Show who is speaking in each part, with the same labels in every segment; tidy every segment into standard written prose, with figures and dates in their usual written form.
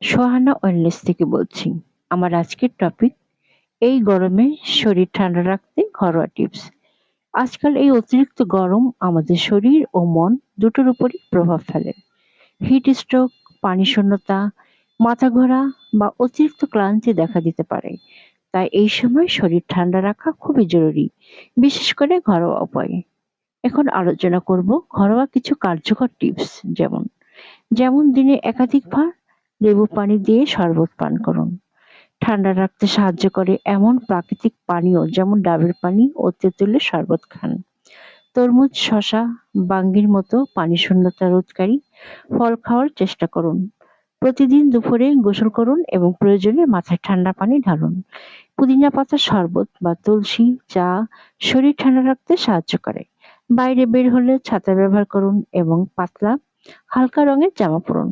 Speaker 1: Sohana wellness থেকে বলছি। আমার আজকের টপিক এই গরমে শরীর ঠান্ডা রাখতে ঘরোয়া টিপস। আজকাল এই অতিরিক্ত গরম আমাদের শরীর ও মন দুটোর উপরই প্রভাব ফেলে। হিট স্ট্রোক, পানি শূন্যতা, মাথা ঘোরা বা অতিরিক্ত ক্লান্তি দেখা দিতে পারে। তাই এই সময় শরীর ঠান্ডা রাখা খুবই জরুরি, বিশেষ করে ঘরোয়া উপায়ে। এখন আলোচনা করব ঘরোয়া কিছু কার্যকর টিপস, যেমন যেমন দিনে একাধিকবার লেবু পানি দিয়ে শরবত পান করুন। ঠান্ডা রাখতে সাহায্য করে এমন প্রাকৃতিক পানীয় যেমন ডাবের পানি ও তেঁতুলের শরবত খান। তরমুজ, শসা, বাঙ্গির মতো পানি শূন্যতা রোধকারী ফল খাওয়ার চেষ্টা করুন। প্রতিদিন দুপুরে গোসল করুন এবং প্রয়োজনে মাথায় ঠান্ডা পানি ঢালুন। পুদিনা পাতার শরবত বা তুলসী চা শরীর ঠান্ডা রাখতে সাহায্য করে। বাইরে বের হলে ছাতা ব্যবহার করুন এবং পাতলা হালকা রঙের জামা পরুন।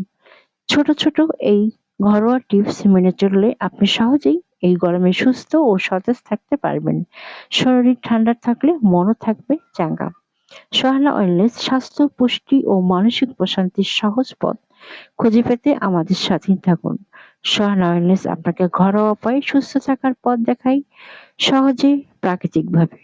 Speaker 1: ছোট ছোট এই ঘরোয়া টিপস মেনে চললে আপনি সহজেই এই গরমে সুস্থ ও সতেজ থাকতে পারবেন। শরীর ঠান্ডা থাকলে মনও থাকবে চাঙ্গা। সোহানা ওয়েলনেস স্বাস্থ্য, পুষ্টি ও মানসিক প্রশান্তির সহজ পথ খুঁজে পেতে আমাদের সাথে থাকুন। সোহানা ওয়েলনেস আপনাকে ঘরোয়া উপায়ে সুস্থ থাকার পথ দেখায়, সহজে, প্রাকৃতিকভাবে।